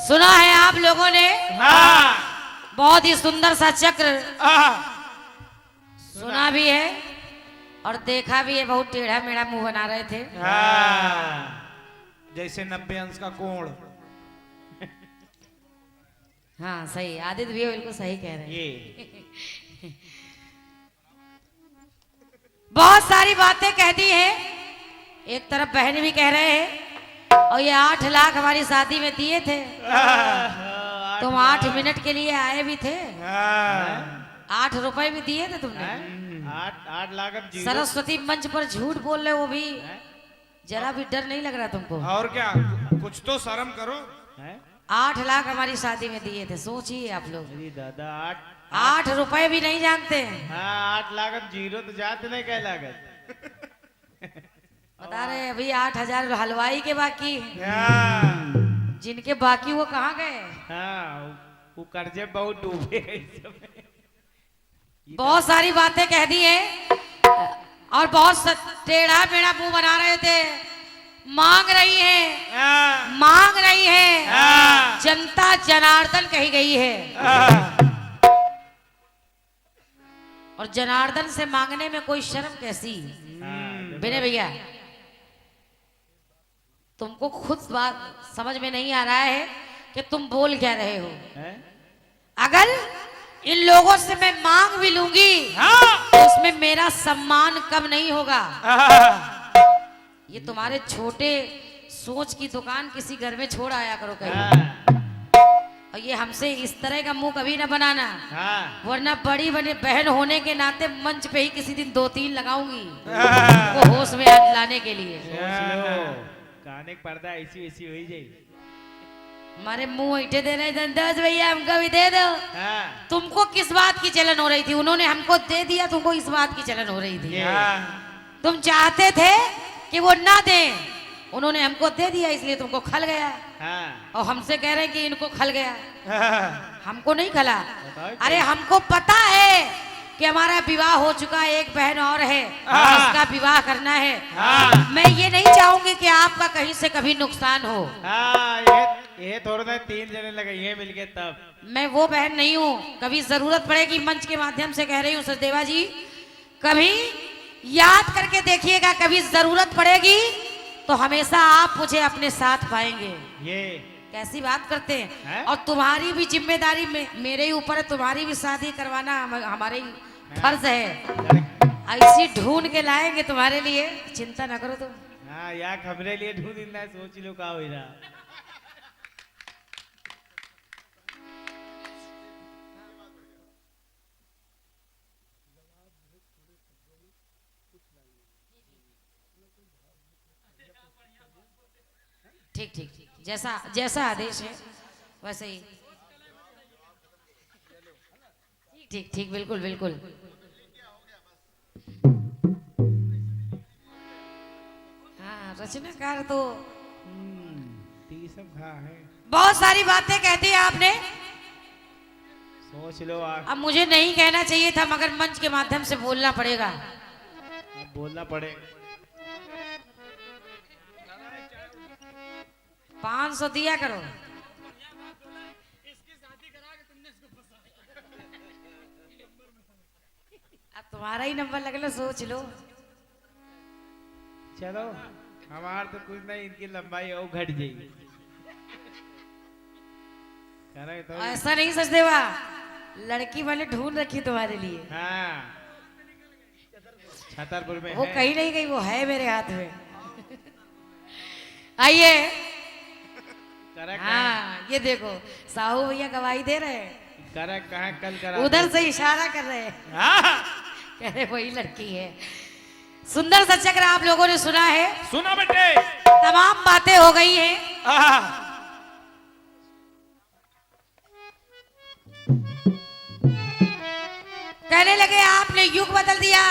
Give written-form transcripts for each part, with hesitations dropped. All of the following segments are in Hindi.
सुना है आप लोगों ने बहुत ही सुंदर सा चक्र सुना भी है और देखा भी है। बहुत टेढ़ा मेढ़ा मुंह बना रहे थे। जैसे 90 अंश का कोण। हाँ सही, आदित्य भी बिल्कुल सही कह रहे हैं। ये बहुत सारी बातें कह दी है। एक तरफ बहन भी कह रहे हैं और ये 8 लाख हमारी शादी में दिए थे। तुम 8 मिनट के लिए आए भी थे। 8 रुपए भी दिए थे तुमने। 8 लाख अब जीरो। सरस्वती मंच पर झूठ बोल रहे, वो भी जरा भी डर नहीं लग रहा तुमको? और क्या, कुछ तो शर्म करो। 8 लाख हमारी शादी में दिए थे, सोचिए आप लोग। अरे दादा 8 रुपए भी नहीं जानते। 8 लाख अब जीरो तो जाते नहीं कह लागत। बता रहे अभी 8,000 हलवाई के बाकी, जिनके बाकी वो कहाँ गए? वो कर्जे बहुत डूबे इस समय। बहुत सारी बातें कह दी है और बहुत टेढ़ा मेढ़ा मुंह बना रहे थे। मांग रही है, मांग रही है, जनता जनार्दन कही गई है। और जनार्दन से मांगने में कोई शर्म कैसी? विनय भैया, तुमको खुद बात समझ में नहीं आ रहा है कि तुम बोल क्या रहे हो। अगर इन लोगों से मैं मांग भी लूंगी तो उसमें मेरा सम्मान कम नहीं होगा। ये तुम्हारे छोटे सोच की दुकान किसी घर में छोड़ आया करो कहीं। और ये हमसे इस तरह का मुंह कभी ना बनाना, वरना बड़ी बड़ी बहन होने के नाते मंच पे ही किसी दिन 2-3 लगाऊंगी वो होश में लाने के लिए। गाने का पर्दा ऐसी वैसी हो ही जाए। हमारे मुंह ईटे दे रहे थे, 10 भैया हमको भी दे दो। तुमको किस बात की जलन हो रही थी? उन्होंने हमको दे दिया, तुमको इस बात की जलन हो रही थी। तुम चाहते थे कि वो ना दें, उन्होंने हमको दे दिया इसलिए तुमको खल गया। और हमसे कह रहे हैं कि इनको खल गया। हमको नहीं खला। अरे हमको पता है कि हमारा विवाह हो चुका है, एक बहन और है, उसका विवाह करना है। मैं ये नहीं चाहूंगी कि आपका कहीं से कभी नुकसान हो। ये थोड़ा ना 3 जने लगे ये मिलके तब। मैं वो बहन नहीं हूँ, कभी जरूरत पड़ेगी, मंच के माध्यम से कह रही हूँ सचदेवा जी, कभी याद करके देखिएगा, कभी जरूरत पड़ेगी तो हमेशा आप मुझे अपने साथ पाएंगे। ये कैसी बात करते हैं? और तुम्हारी भी जिम्मेदारी मेरे ही ऊपर है, तुम्हारी भी शादी करवाना हमारे फर्ज है। ऐसी ढूंढ के लाएंगे तुम्हारे लिए, चिंता ना करो तुम। या हमरे लिए ढूंढ सोच लो का हो रहा। ठीक ठीक ठीक, जैसा जैसा आदेश है वैसे ही। ठीक ठीक, बिल्कुल बिल्कुल। हाँ, रचनाकार तो सब खा है। बहुत सारी बातें कहती है आपने, सोच लो। अब मुझे नहीं कहना चाहिए था, मगर मंच के माध्यम से बोलना पड़ेगा। बोलना पड़ेगा। 500 दिया करो। अब तुम्हारा ही नंबर लगना, सोच लो। चलो हमार तो कुछ नहीं, इनकी लंबाई और घट जाएगी। तो ऐसा नहीं सचदेवा, लड़की मैंने ढूंढ रखी तुम्हारे लिए। छतरपुर में वो है। कहीं नहीं गई, वो है मेरे हाथ में। आइए। हाँ, ये देखो साहू भैया गवाही दे रहे हैं। कहाँ कल करा, उधर से इशारा कर रहे हैं। कह रहे वही लड़की है। सुंदर सा चक्र आप लोगों ने सुना है। सुना बेटे। तमाम बातें हो गई हैं। कहने लगे आपने युग बदल दिया,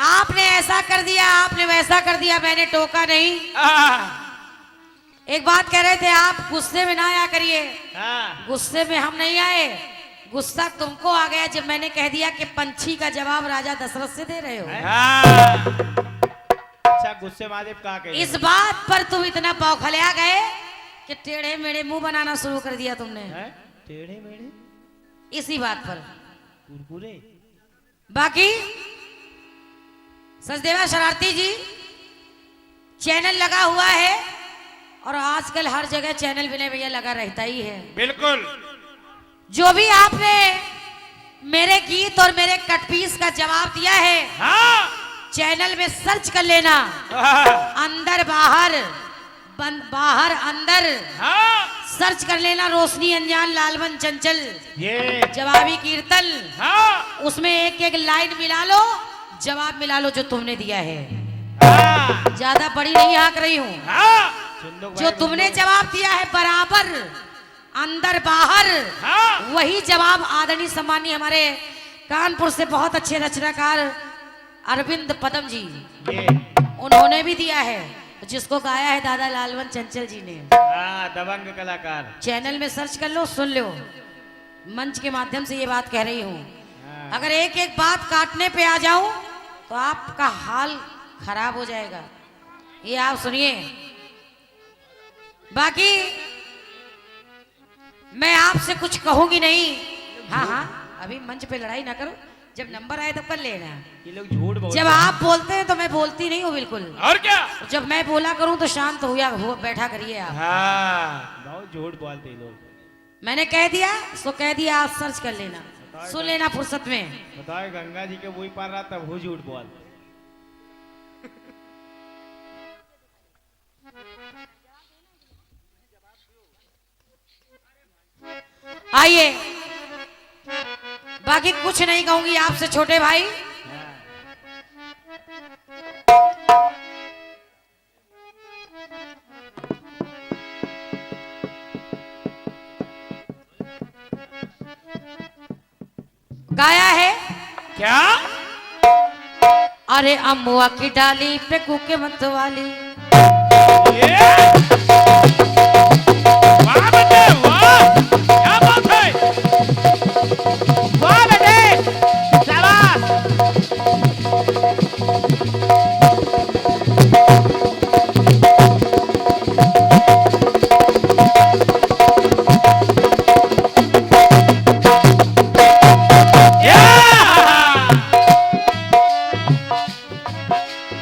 आपने ऐसा कर दिया, आपने वैसा कर दिया। मैंने टोका नहीं। एक बात कह रहे थे, आप गुस्से में ना आया करिए। गुस्से में हम नहीं आए, गुस्सा तुमको आ गया जब मैंने कह दिया कि पंछी का जवाब राजा दशरथ से दे रहे हो। अच्छा गुस्से महादेव कहा कहे इस बात पर तुम इतना बौखलिया गए कि टेढ़े मेढ़े मुंह बनाना शुरू कर दिया तुमने। टेढ़े मेढ़े इसी बात पर कुरकुरे। बाकी सचदेवा शरारती जी चैनल लगा हुआ है और आजकल हर जगह चैनल विनय भैया लगा रहता ही है। बिल्कुल। जो भी आपने मेरे गीत और मेरे कटपीस का जवाब दिया है, हाँ। चैनल में सर्च कर लेना, अंदर बाहर बाहर अंदर, हाँ। सर्च कर लेना रोशनी अनजान लालवन चंचल ये जवाबी कीर्तन। हाँ। उसमें एक एक लाइन मिला लो, जवाब मिला लो जो तुमने दिया है। हाँ। ज्यादा बड़ी नहीं हाँक रही हूँ। हाँ। जो तुमने जवाब दिया है बराबर अंदर बाहर, हाँ। वही जवाब आदरणीय सम्मानीय हमारे कानपुर से बहुत अच्छे रचनाकार अरविंद पदम जी, ये उन्होंने भी दिया है, जिसको गाया है दादा लालवन चंचल जी ने। दबंग कलाकार। चैनल में सर्च कर लो, सुन लो। मंच के माध्यम से ये बात कह रही हूँ। अगर एक एक बात काटने पे आ जाऊं तो आपका हाल खराब हो जाएगा। ये आप सुनिए। बाकी मैं आपसे कुछ कहूंगी नहीं। हाँ हाँ, अभी मंच पे लड़ाई ना करो, जब नंबर आए तब कर लेना। ये लोग झूठ बोलते जब हैं। आप बोलते हैं तो मैं बोलती नहीं हूँ बिल्कुल। और क्या? जब मैं बोला करूं तो शांत हो बैठा करिए आप। हाँ बहुत झूठ बोलते हैं लोग। मैंने कह दिया सो कह दिया, आप सर्च कर लेना, सुन लेना फुर्सत में। बताओ गंगा जी के वही पार रहा तब वो झूठ बोल। आइए, बाकी कुछ नहीं कहूंगी आपसे छोटे भाई। गाया है क्या? अरे अम्मुआ की डाली पे कुके मत वाली। ये? वाह बेटे वाह, क्या बात है? वाह बेटे, शाबाश।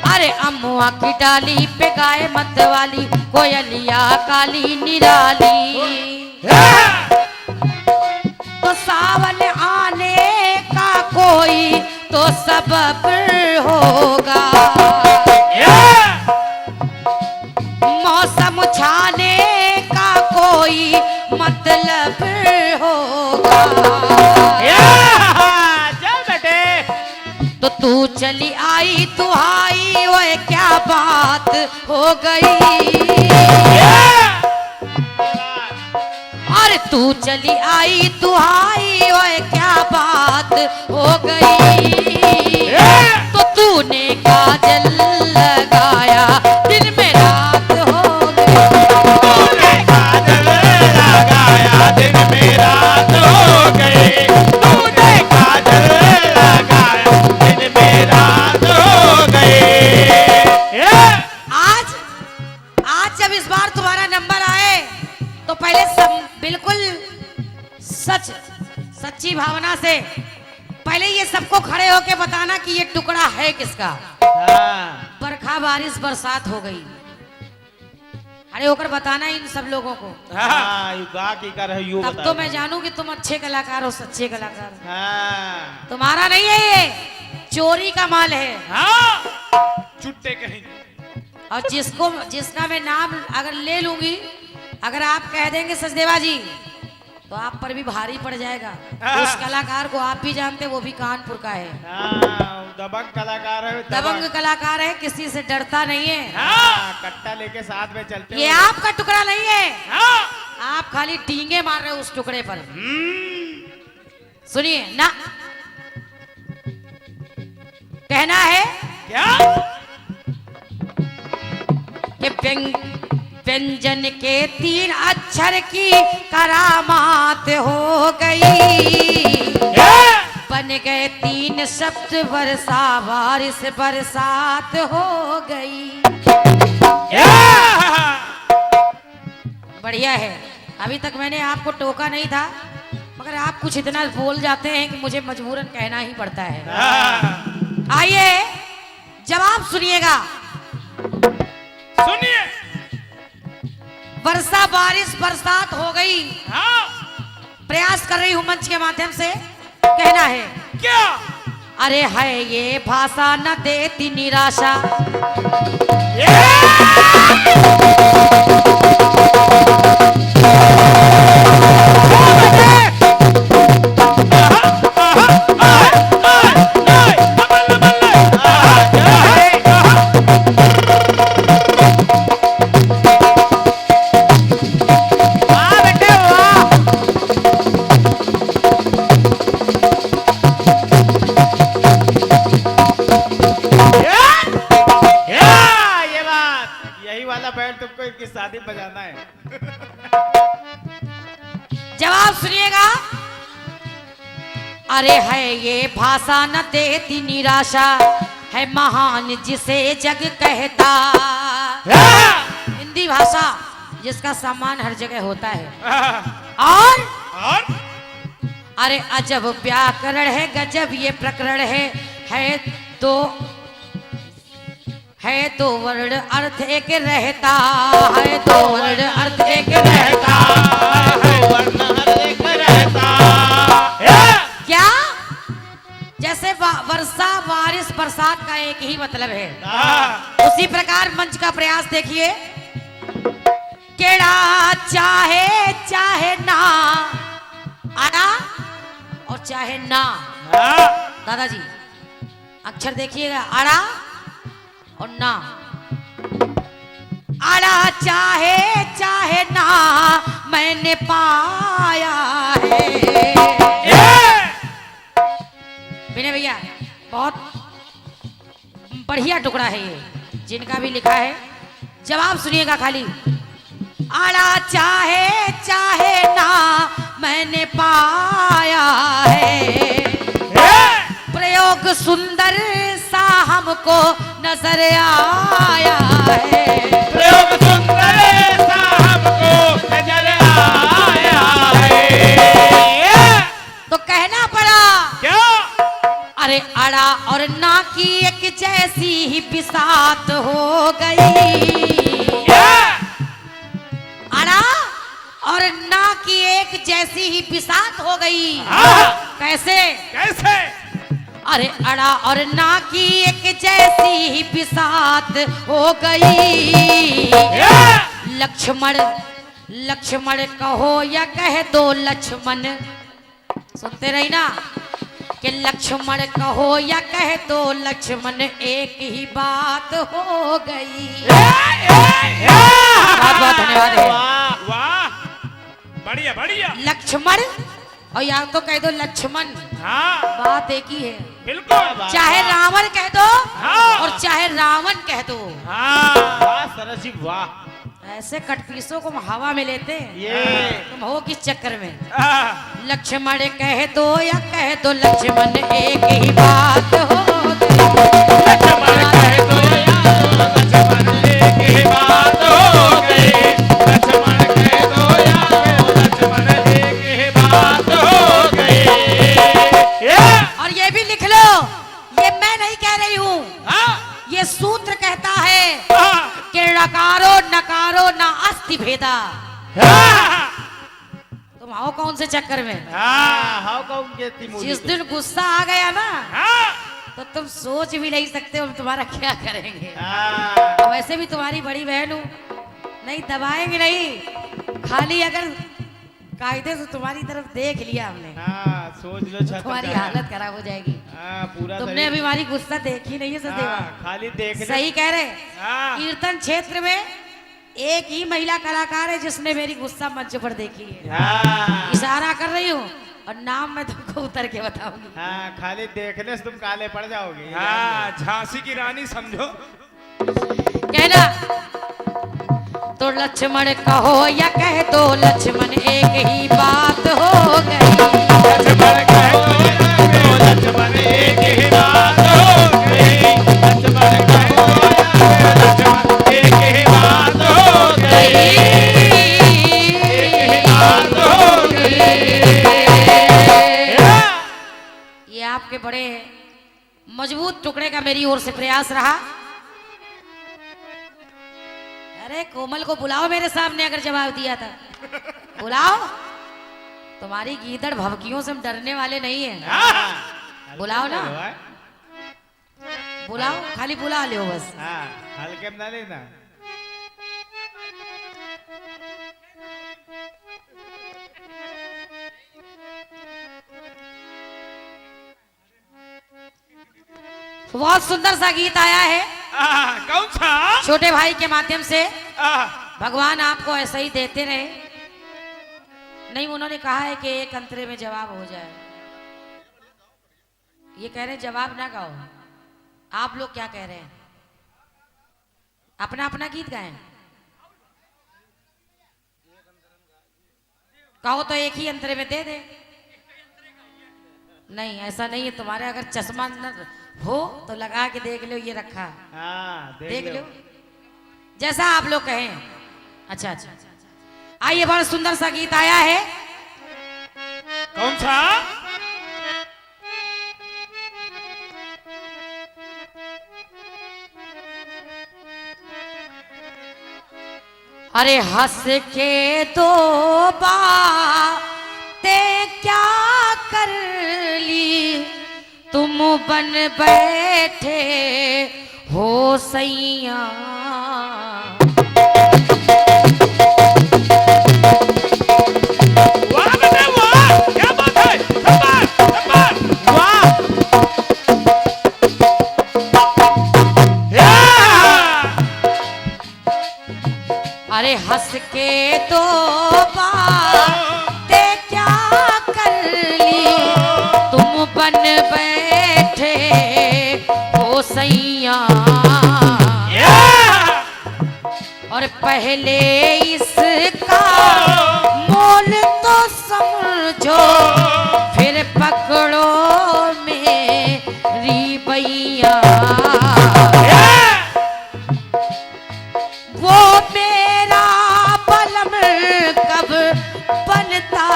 अरे अम्मुआ की डाली पे गाय मत वाली, कोयलिया काली निराली। तो सावन आने का कोई तो सबब होगा, मौसम छाने का कोई मतलब होगा। चल बेटे। तो तू चली आई तू आई, ओए क्या बात हो गई। अरे तू चली आई तू आई, ओए क्या बात हो गई। तो तूने काजल लगाया दिन में रात हो गई। तूने काजल लगाया दिन में रात हो गई। तूने काजल लगाया दिन में रात हो गई। आज जब इस बार तुम्हारा नंबर आए तो पहले सब बिल्कुल सच्ची भावना से पहले ये सबको खड़े होके बताना कि ये टुकड़ा है किसका। बरखा बारिश बरसात हो गई, खड़े होकर बताना इन सब लोगों को। युगा की कर है यू तब तो मैं जानू कि तुम अच्छे कलाकार हो, सच्चे कलाकार हो। हाँ। तुम्हारा नहीं है, ये चोरी का माल है। हाँ, चुट्टे कहेंगे। और जिसका मैं नाम अगर ले लूंगी, अगर आप कह देंगे सचदेवा जी, तो आप पर भी भारी पड़ जाएगा। उस कलाकार को आप भी जानते, वो भी कानपुर का है। दबंग कलाकार है। दबंग कलाकार है, किसी से डरता नहीं है। कट्टा लेके साथ में चलते। ये आपका टुकड़ा नहीं है। हाँ। आप खाली डींगे मार रहे हो उस टुकड़े पर। सुनिए ना, कहना है क्या? कि व्यंजन के 3 अक्षर की करामात हो गई। बन गए 3 शब्द वर्षा बारिश बरसात हो गई। बढ़िया है। अभी तक मैंने आपको टोका नहीं था, मगर आप कुछ इतना बोल जाते हैं कि मुझे मजबूरन कहना ही पड़ता है। आइए जवाब सुनिएगा। सुनिए। वर्षा बारिश बरसात हो गई। हाँ। प्रयास कर रही हूं मंच के माध्यम से, कहना है क्या? अरे है ये भाषा न देती निराशा। तुमको इनकी शादी बजाना है। जवाब सुनिएगा। अरे है ये भाषा न देती निराशा, है महान जिसे जग कहता। हिंदी भाषा जिसका सम्मान हर जगह होता है। और अरे अजब व्याकरण है, गजब ये प्रकरण है दो वर्ण अर्थ एक रहता है, 2 वर्ण अर्थ एक रहता है, वर्ण अर्थ एक रहता। क्या? जैसे वर्षा बारिश बरसात का एक ही मतलब है, उसी प्रकार मंच का प्रयास देखिए। केड़ा चाहे चाहे ना आना और चाहे ना। दादाजी अक्षर देखिएगा, आड़ा और ना। आड़ा चाहे चाहे ना मैंने पाया है। विनय भैया बहुत बढ़िया टुकड़ा है ये, जिनका भी लिखा है। जवाब सुनिएगा खाली। आड़ा चाहे चाहे ना मैंने पाया है, प्रयोग सुंदर सा हमको नजर आया है, प्रयोग सुंदर सा हमको नजर आया है। तो कहना पड़ा क्या? अरे अड़ा और ना की एक जैसी ही बिसात हो गई। अड़ा और ना की एक जैसी ही बिसात हो गई। कैसे? कैसे? अरे अड़ा और ना की एक जैसी ही बिसात हो गई। लक्ष्मण लक्ष्मण कहो या कह दो लक्ष्मण, सुनते रही ना कि लक्ष्मण कहो या कह दो लक्ष्मण, एक ही बात हो गई। बहुत बहुत धन्यवाद है। वाह, बढ़िया बढ़िया। लक्ष्मण और या तो कह दो लक्ष्मण, बात एक ही है। बिल्कुल। चाहे रावण कह दो और चाहे रावण कह दो। वाह सरस जी वाह। ऐसे कटपीसों को हम हवा में लेते हैं, ये तुम हो किस चक्कर में। लक्ष्मण कह दो या कह दो लक्ष्मण, एक ही बात हो गई। लक्ष्मण कह दो या लक्ष्मण, एक ही बात हो गई। लक्ष्मण कह दो या लक्ष्मण, एक ही बात हो गई। और ये भी लिख लो, ये मैं नहीं कह रही हूँ, ये सूत्र कहता है कि नकारो नकारो ना अस्ति भेदा। तुम आओ कौन से चक्कर में। हाउ कौन कहती मुझे। जिस दिन गुस्सा आ गया ना तो तुम सोच भी नहीं सकते हम तुम्हारा क्या करेंगे। वैसे भी तुम्हारी बड़ी बहन हूँ, नहीं दबाएंगे नहीं, खाली अगर कायदे से तुम्हारी तरफ देख लिया हमने, सोच लो तो तुम्हारी हालत खराब हो जाएगी। पूरा तुमने अभी हमारी गुस्सा देखी नहीं है सदैव। खाली देख। सही कह रहे। कीर्तन क्षेत्र में एक ही महिला कलाकार है जिसने मेरी गुस्सा मंच पर देखी है। इशारा कर रही हूँ और नाम मैं तुमको उतर के बताऊंगी। खाली देखने से तुम काले पड़ जाओगे। झांसी की रानी समझो। कहना तो लक्ष्मण कहो या कह दो लक्ष्मण एक ही बात हो गई। लक्ष्मण कह दो लक्ष्मण एक ही बात हो गई। लक्ष्मण कह दो लक्ष्मण एक ही बात हो गई। एक ही बात हो गई। ये आपके बड़े मजबूत टुकड़े का मेरी ओर से प्रयास रहा। अरे कोमल को बुलाओ मेरे सामने, अगर जवाब दिया था बुलाओ। तुम्हारी गीदड़ भवकियों से हम डरने वाले नहीं है। बुलाओ ना, बुलाओ, खाली बुला लो बस। हाँ, हल्के में ना लेना। बहुत सुंदर सा गीत आया है कौन सा? छोटे भाई के माध्यम से। आह, भगवान आपको ऐसा ही देते रहे। नहीं, उन्होंने कहा है कि एक अंतरे में जवाब हो जाए। ये कह रहे जवाब ना गाओ। आप लोग क्या कह रहे हैं? अपना अपना गीत गाएं। कहो तो एक ही अंतरे में दे दे। नहीं, ऐसा नहीं है। तुम्हारे अगर चश्मा न हो तो लगा के देख लो, ये रखा। हाँ, देख लो जैसा आप लोग कहें। अच्छा अच्छा, आइए, बड़ा सुंदर सा गीत आया है। कौन सा? अरे हंस के दो बातें क्या कर ली, तुम बन बैठे हो सैया। वाह बेटे वाह, क्या बात है। शाबाश, शाबाश, वाह। अरे हंस के दो बातें क्या कर ली, तुम बन बैठे हो सैया। और पहले इसका मोल तो समझो, फिर पकड़ो मेरी बैया। वो मेरा बलम कब बनता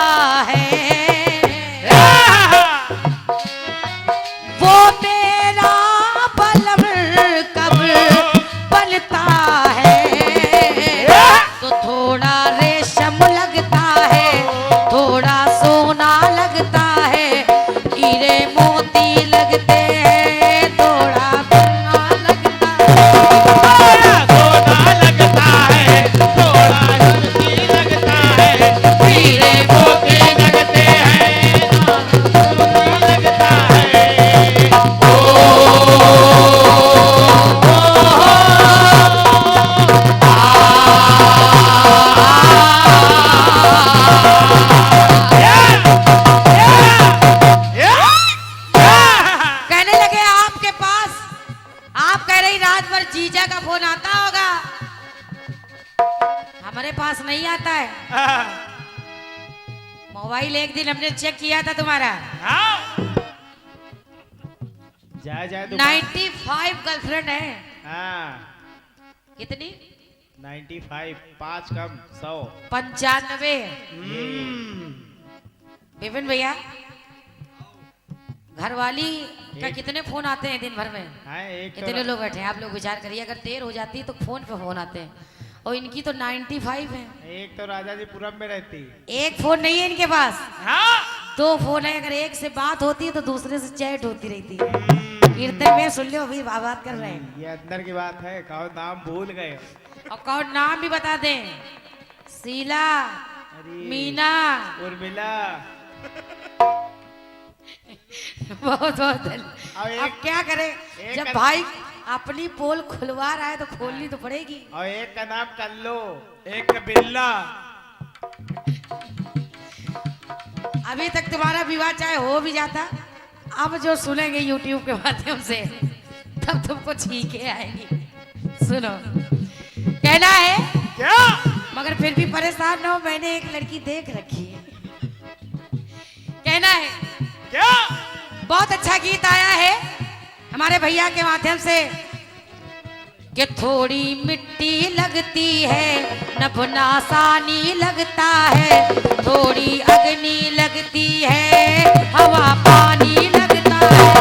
है, वो मेरा बलम कब बनता है। तो थोड़ा रेशम लगता है, थोड़ा सोना लगता है, हीरे मोती लगते हैं, थोड़ा सोना लगता है। सोना लगता है, थोड़ा हल्की लगता है, हीरे मोती लगते हैं, सोना लगता है। कहने लगे आपके पास, आप कह रही रात भर जीजा का फोन आता होगा, हमारे पास नहीं आता है। मोबाइल एक दिन हमने चेक किया था तुम्हारा, जाए जाए तो 95 गर्लफ्रेंड है। हाँ, कितनी? 95, 5 कम 100। 95। विपिन भैया, घरवाली का कितने फोन आते हैं दिन भर में? हाँ, एक तो इतने लोग बैठे हैं, आप लोग विचार करिए, अगर देर हो जाती है तो फोन पे फोन आते हैं, और इनकी तो 95 है। एक तो राजा जी पुरम में रहती। एक फोन नहीं है इनके पास, 2 फोन है। अगर एक से बात होती है तो दूसरे से चैट होती रहती है। कीर्तन में सुन लो, अभी बात कर रहे हैं। ये अंदर की बात है, कहो नाम भूल गए। और कौन नाम भी बता दें? शीला, मीना, उर्मिला। बहुत बहुत अब अब क्या करें, एक जब का- भाई अपनी पोल खुलवा रहा है तो खोलनी तो पड़ेगी। और एक का नाम कल्लो। एक बिल्ला। अभी तक तुम्हारा विवाह चाहे हो भी जाता, अब जो सुनेंगे YouTube के माध्यम से तब तुमको छींके आएगी। सुनो, कहना है क्या? मगर फिर भी परेशान न हो, मैंने एक लड़की देख रखी है। कहना है क्या? बहुत अच्छा गीत आया है हमारे भैया के माध्यम से कि थोड़ी मिट्टी लगती है नभना सानी लगता है, थोड़ी अग्नि लगती है हवा पानी लगता है।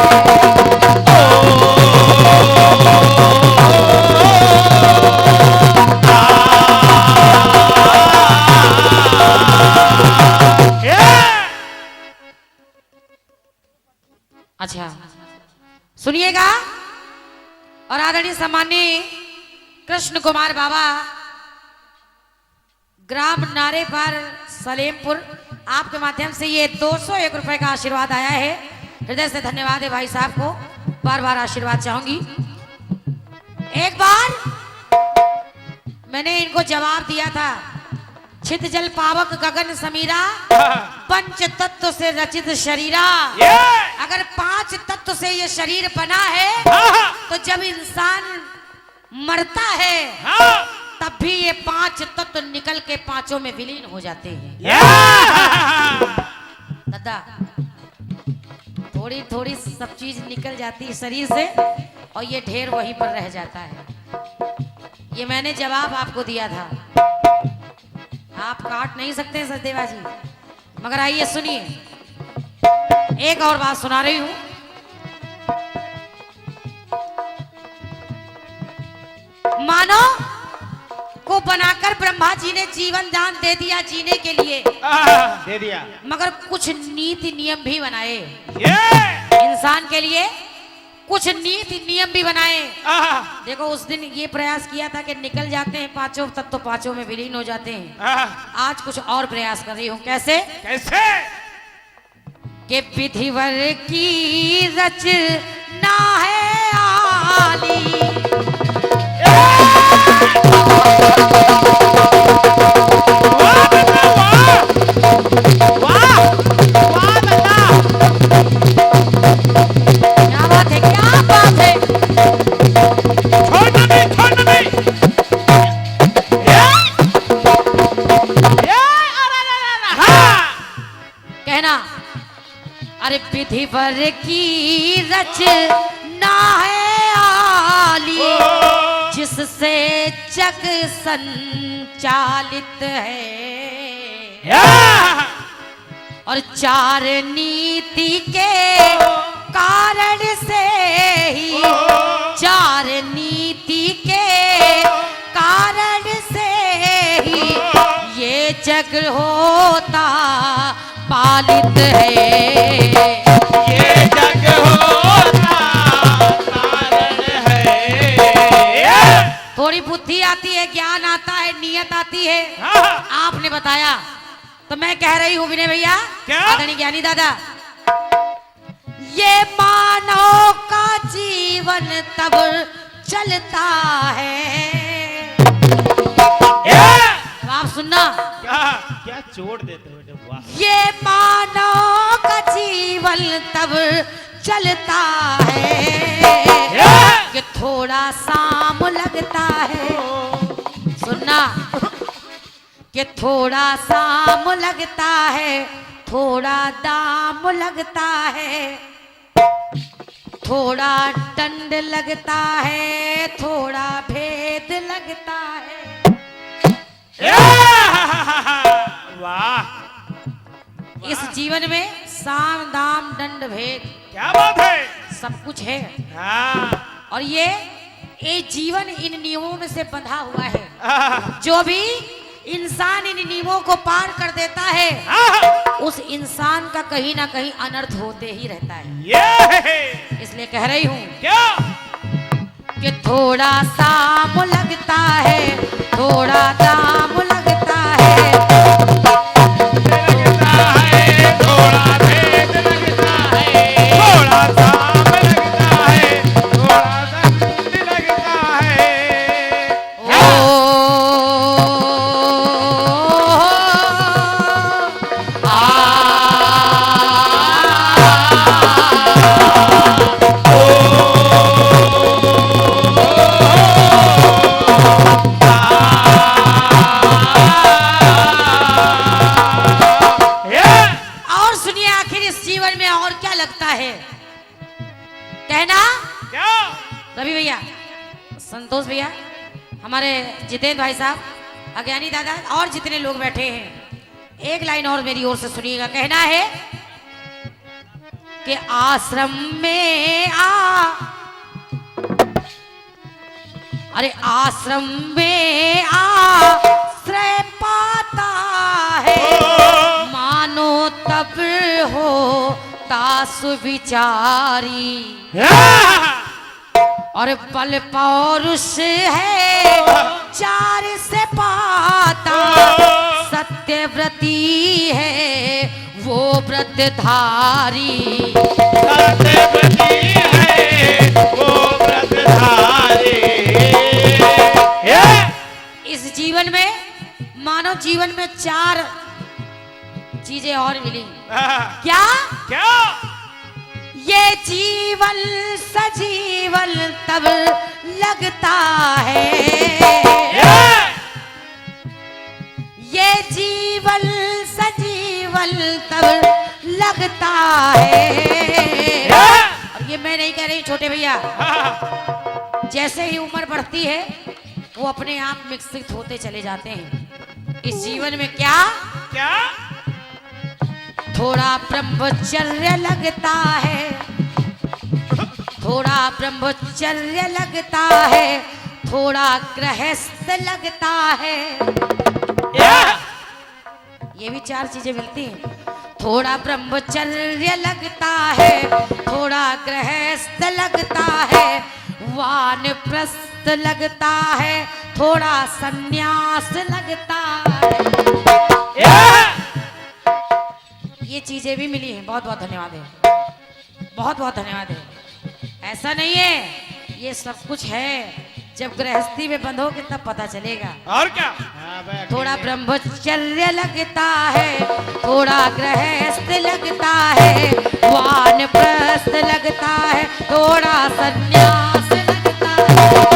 अच्छा सुनिएगा। और आदरणीय सम्माननीय कृष्ण कुमार बाबा, ग्राम नारे पर सलेमपुर, आपके माध्यम से ये 201 रुपए का आशीर्वाद आया है। हृदय से धन्यवाद है भाई साहब को, बार बार आशीर्वाद चाहूंगी। एक बार मैंने इनको जवाब दिया था, छित जल पावक गगन समीरा, पंच तत्व से रचित शरीरा। अगर 5 तत्व से ये शरीर बना है तो जब इंसान मरता है तब भी ये 5 तत्व निकल के 5 में विलीन हो जाते हैं। दादा थोड़ी थोड़ी सब चीज निकल जाती है शरीर से और ये ढेर वहीं पर रह जाता है। ये मैंने जवाब आपको दिया था, आप काट नहीं सकते सचदेवा जी। मगर आइए सुनिए, एक और बात सुना रही हूं। मानो को बनाकर ब्रह्मा जी ने जीवन दान दे दिया जीने के लिए, दे दिया, मगर कुछ नीति नियम भी बनाए इंसान के लिए, कुछ नीति नियम भी बनाए। देखो उस दिन ये प्रयास किया था कि निकल जाते हैं 5 तत्व, 5 में विलीन हो जाते हैं। आज कुछ और प्रयास कर रही हूं। कैसे? कैसे? कि विधिवर की रचना है आली, क्या बात है, क्या बात है। छोड़ना नहीं। कहना, अरे विधिवर की रचना है आली, जिससे जग संचालित है, और 4 नीति के कारण से ही, 4 नीति के कारण से ही ये जग होता पालित है। ये जग होता कारण है। थोड़ी बुद्धि आती है, ज्ञान आता है, नियत आती है। आपने बताया तो मैं कह रही हूं विनय भैया, क्या? आदरणीय ज्ञानी दादा, ये मानव का जीवन तब चलता है। अब आप सुनना, क्या छोड़ देते हो बेटे, वाह। ये मानव का जीवन तब चलता है कि थोड़ा शाम लगता है। सुनना कि थोड़ा शाम लगता है, थोड़ा दाम लगता है, थोड़ा दंड लगता है, थोड़ा भेद लगता है। वाह। इस जीवन में साम दाम दंड भेद क्या बात है। सब कुछ है। हाँ। और ये जीवन इन नियमों में से बंधा हुआ है। जो भी इंसान इन नियमों को पार कर देता है उस इंसान का कहीं ना कहीं अनर्थ होते ही रहता है। इसलिए कह रही हूं क्या? कि थोड़ा शाम लगता है, थोड़ा दाम लगता है, थोड़ा भेद लगता है, थोड़ा दाम लगता है, थोड़ा दंड लगता है। कहना क्या? रवि भैया, संतोष भैया, हमारे जितेंद्र भाई साहब, अज्ञानी दादा और जितने लोग बैठे हैं, एक लाइन और मेरी ओर से सुनिएगा। कहना है कि आश्रम में अरे आश्रम में आश्रय पाता है, मानो तब हो तासु विचारी, और बल पौरुष है चार से पाता, सत्यव्रती है वो व्रतधारी, सत्यव्रती है वो व्रतधारी। इस जीवन में, मानव जीवन में 4 चीजें और मिली। क्या? क्या? ये जीवन सजीवन तब लगता है, ये जीवन सजीवन तब लगता है। और ये मैं नहीं कह रही छोटे भैया, जैसे ही उम्र बढ़ती है वो अपने आप विकसित होते चले जाते हैं। इस जीवन में क्या क्या? थोड़ा ब्रह्मचर्य लगता है, थोड़ा ब्रह्मचर्य लगता है, थोड़ा गृहस्थ लगता है। ये भी 4 चीजें मिलती हैं। थोड़ा ब्रह्मचर्य लगता है, थोड़ा गृहस्थ लगता है, वानप्रस्थ लगता है, थोड़ा सन्यास लगता है। ये चीजें भी मिली हैं। बहुत बहुत धन्यवाद है, बहुत बहुत धन्यवाद है। ऐसा नहीं है, ये सब कुछ है, जब गृहस्थी में बंधोगे तब पता चलेगा। और क्या? हाँ भाई, थोड़ा ब्रह्मचर्य लगता है, थोड़ा गृहस्थ लगता है, वानप्रस्थ लगता है, थोड़ा सन्यास लगता है।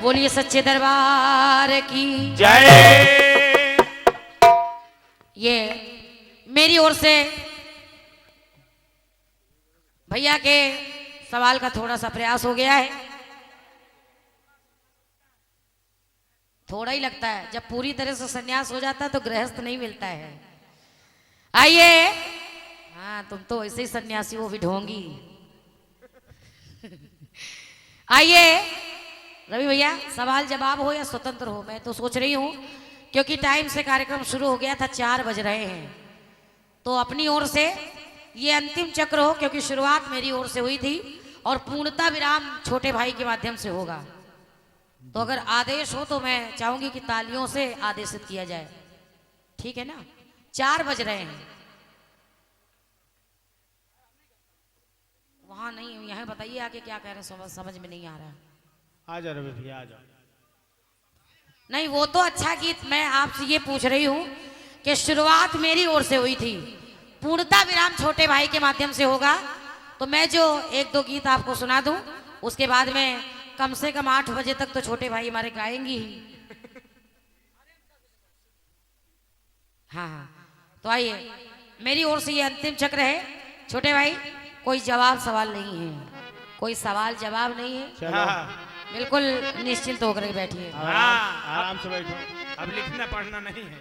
बोलिए सच्चे दरबार की जय। ये मेरी ओर से भैया के सवाल का थोड़ा सा प्रयास हो गया है। थोड़ा ही लगता है, जब पूरी तरह से सन्यास हो जाता है तो गृहस्थ नहीं मिलता है। आइए, हाँ तुम तो ऐसे ही सन्यासी हो भी ढोंगी। आइए रवि भैया, सवाल जवाब हो या स्वतंत्र हो, मैं तो सोच रही हूँ क्योंकि टाइम से कार्यक्रम शुरू हो गया था, 4 बज रहे हैं, तो अपनी ओर से ये अंतिम चक्र हो, क्योंकि शुरुआत मेरी ओर से हुई थी और पूर्णता विराम छोटे भाई के माध्यम से होगा। तो अगर आदेश हो तो मैं चाहूंगी कि तालियों से आदेशित किया जाए, ठीक है ना? 4 बज रहे हैं। वहां नहीं, यहाँ बताइए आगे क्या कह रहे हैं, समझ में नहीं आ रहा है। आ जाओ रवि भैया, आ जाओ। नहीं वो तो अच्छा गीत, मैं आपसे ये पूछ रही हूँ कि शुरुआत मेरी ओर से हुई थी, पूर्णता विराम छोटे भाई के माध्यम से होगा, तो मैं जो 1-2 गीत आपको सुना दूं, उसके बाद में कम से कम 8 बजे तक तो छोटे भाई हमारे गाएंगी ही। हाँ हाँ, तो आइए, मेरी ओर से ये अंतिम चक्र है। छोटे भाई कोई जवाब सवाल नहीं है, कोई सवाल जवाब नहीं है, चलो बिल्कुल निश्चिंत होकर के बैठिए। हाँ, आराम से बैठो। अब लिखना पढ़ना नहीं है।